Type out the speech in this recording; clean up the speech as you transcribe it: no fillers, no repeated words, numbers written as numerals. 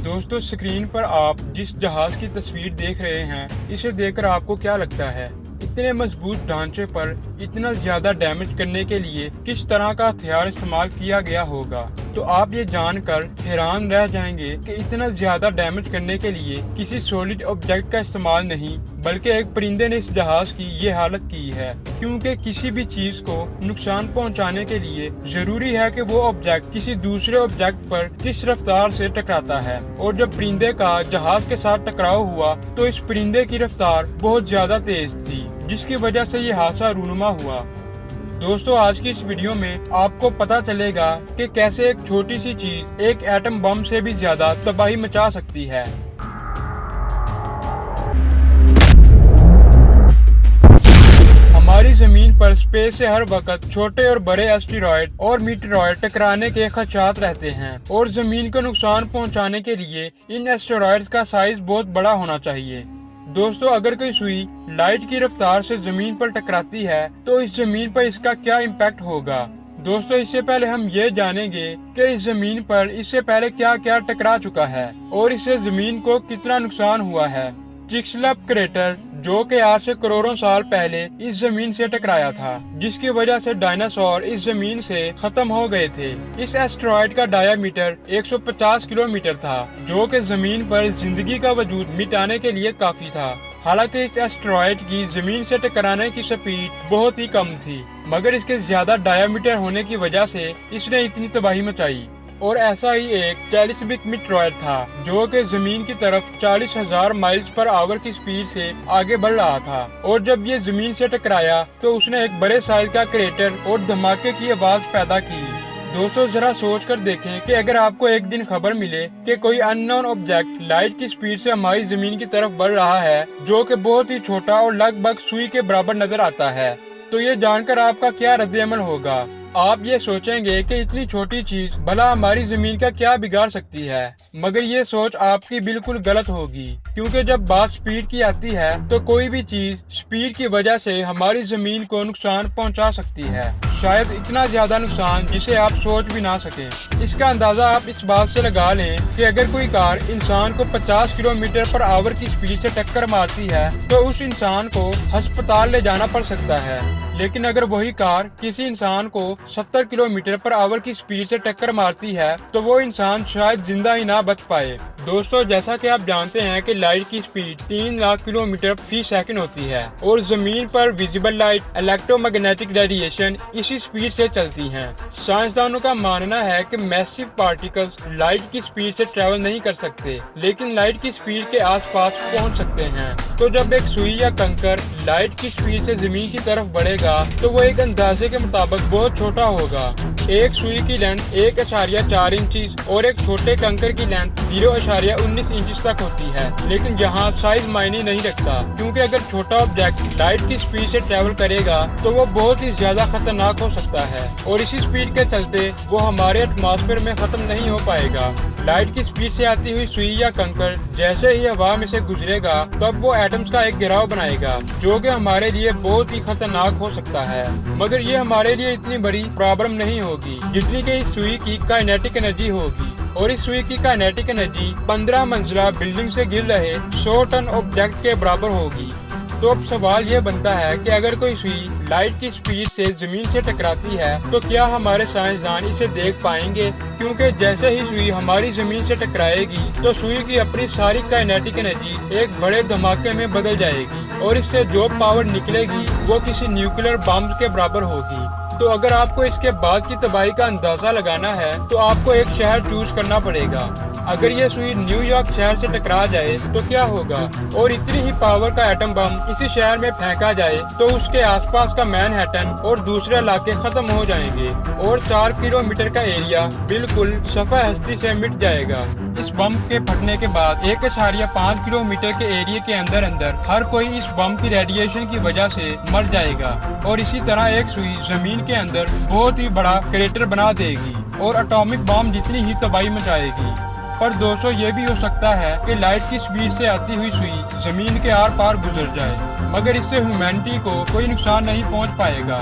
दोस्तों, स्क्रीन पर आप जिस जहाज की तस्वीर देख रहे हैं, इसे देखकर आपको क्या लगता है? इतने मजबूत ढांचे पर इतना ज्यादा डैमेज करने के लिए किस तरह का हथियार इस्तेमाल किया गया होगा? तो आप ये जानकर हैरान रह जाएंगे कि इतना ज्यादा डैमेज करने के लिए किसी सॉलिड ऑब्जेक्ट का इस्तेमाल नहीं, बल्कि एक परिंदे ने इस जहाज की ये हालत की है। क्योंकि किसी भी चीज को नुकसान पहुंचाने के लिए जरूरी है कि वो ऑब्जेक्ट किसी दूसरे ऑब्जेक्ट पर किस रफ्तार से टकराता है, और जब परिंदे का जहाज के साथ टकराव हुआ तो इस परिंदे की रफ्तार बहुत ज्यादा तेज थी, जिसकी वजह से ये हादसा रूनुमा हुआ। दोस्तों, आज की इस वीडियो में आपको पता चलेगा कि कैसे एक छोटी सी चीज एक एटम बम से भी ज्यादा तबाही मचा सकती है। हमारी जमीन पर स्पेस से हर वक्त छोटे और बड़े एस्टेरॉयड और मीटेरॉयड टकराने के खदशात रहते हैं, और जमीन को नुकसान पहुंचाने के लिए इन एस्टेरॉयड्स का साइज बहुत बड़ा होना चाहिए। दोस्तों, अगर कोई सुई लाइट की रफ्तार से जमीन पर टकराती है तो इस जमीन पर इसका क्या इम्पैक्ट होगा? दोस्तों, इससे पहले हम ये जानेंगे कि इस जमीन पर इससे पहले क्या क्या टकरा चुका है और इससे जमीन को कितना नुकसान हुआ है। चिक्सलप क्रेटर, जो कि आज से करोड़ों साल पहले इस जमीन से टकराया था, जिसकी वजह से डायनासोर इस जमीन से खत्म हो गए थे। इस एस्टेरॉयड का डायामीटर 150 किलोमीटर था, जो कि जमीन पर जिंदगी का वजूद मिटाने के लिए काफी था। हालांकि इस एस्टेरॉयड की जमीन से टकराने की स्पीड बहुत ही कम थी, मगर इसके ज्यादा डायामीटर होने की वजह से इसने इतनी तबाही मचाई। और ऐसा ही एक टेलीस्कोपिक मीटेरॉयड था, जो कि जमीन की तरफ 40,000 माइल्स पर आवर की स्पीड से आगे बढ़ रहा था, और जब ये जमीन से टकराया तो उसने एक बड़े साइज का क्रेटर और धमाके की आवाज पैदा की। दोस्तों, जरा सोच कर देखें कि अगर आपको एक दिन खबर मिले कि कोई अननोन ऑब्जेक्ट लाइट की स्पीड से हमारी जमीन की तरफ बढ़ रहा है, जो कि बहुत ही छोटा और लगभग सुई के बराबर नजर आता है, तो ये जानकर आपका क्या रद्द-ए-अमल होगा? आप ये सोचेंगे कि इतनी छोटी चीज भला हमारी जमीन का क्या बिगाड़ सकती है, मगर ये सोच आपकी बिल्कुल गलत होगी। क्योंकि जब बात स्पीड की आती है तो कोई भी चीज स्पीड की वजह से हमारी जमीन को नुकसान पहुंचा सकती है, शायद इतना ज्यादा नुकसान जिसे आप सोच भी ना सकें। इसका अंदाजा आप इस बात से लगा लें कि अगर कोई कार इंसान को 50 किलोमीटर पर आवर की स्पीड से टक्कर मारती है तो उस इंसान को अस्पताल ले जाना पड़ सकता है, लेकिन अगर वही कार किसी इंसान को 70 किलोमीटर पर आवर की स्पीड से टक्कर मारती है तो वो इंसान शायद जिंदा ही ना बच पाए। दोस्तों, जैसा कि आप जानते हैं कि लाइट की स्पीड 3 लाख किलोमीटर फी सेकंड होती है, और जमीन पर विजिबल लाइट, इलेक्ट्रोमैग्नेटिक रेडिएशन इसी स्पीड से चलती हैं। साइंसदानों का मानना है कि मैसिव पार्टिकल्स लाइट की स्पीड से ट्रेवल नहीं कर सकते, लेकिन लाइट की स्पीड के आसपास पहुंच सकते हैं। तो जब एक सुई या कंकर लाइट की स्पीड से जमीन की तरफ बढ़ेगा तो वो एक अंदाजे के मुताबिक बहुत छोटा होगा। एक सुई की लेंथ 1.4 इंच और एक छोटे कंकर की लेंथ 0.19 इंच तक होती है, लेकिन यहाँ साइज मायने नहीं रखता, क्योंकि अगर छोटा ऑब्जेक्ट लाइट की स्पीड से ट्रेवल करेगा तो वो बहुत ही ज्यादा खतरनाक हो सकता है, और इसी स्पीड के चलते वो हमारे एटमॉस्फेयर में खत्म नहीं हो पाएगा। लाइट की स्पीड से आती हुई सुई या कंकर जैसे ही हवा में से गुजरेगा तब वो एटम्स का एक घेराव बनाएगा, जो कि हमारे लिए बहुत ही खतरनाक हो सकता है। मगर ये हमारे लिए इतनी बड़ी प्रॉब्लम नहीं होगी जितनी कि इस सुई की काइनेटिक एनर्जी होगी, और इस सुई की काइनेटिक एनर्जी 15 मंजिला बिल्डिंग से गिर रहे 100 टन ऑब्जेक्ट के बराबर होगी। तो अब सवाल ये बनता है कि अगर कोई सुई लाइट की स्पीड से जमीन से टकराती है तो क्या हमारे साइंसदान इसे देख पाएंगे? क्योंकि जैसे ही सुई हमारी जमीन से टकराएगी तो सुई की अपनी सारी काइनेटिक एनर्जी एक बड़े धमाके में बदल जाएगी, और इससे जो पावर निकलेगी वो किसी न्यूक्लियर बम के बराबर होगी। तो अगर आपको इसके बाद की तबाही का अंदाजा लगाना है तो आपको एक शहर चूज करना पड़ेगा। अगर ये सुई न्यूयॉर्क शहर से टकरा जाए तो क्या होगा, और इतनी ही पावर का एटम बम इसी शहर में फेंका जाए तो उसके आसपास का मैनहट्टन और दूसरे इलाके खत्म हो जाएंगे, और 4 किलोमीटर का एरिया बिल्कुल सफा हस्ती से मिट जाएगा। इस बम के फटने के बाद 1.5 किलोमीटर के एरिया के अंदर अंदर हर कोई इस बम की रेडिएशन की वजह से मर जाएगा, और इसी तरह एक सुई जमीन के अंदर बहुत ही बड़ा क्रेटर बना देगी और एटॉमिक बम जितनी ही तबाही मचाएगी। पर दोस्तों, ये भी हो सकता है कि लाइट की स्पीड से आती हुई सुई जमीन के आर पार गुजर जाए, मगर इससे ह्यूमैनिटी को कोई नुकसान नहीं पहुंच पाएगा।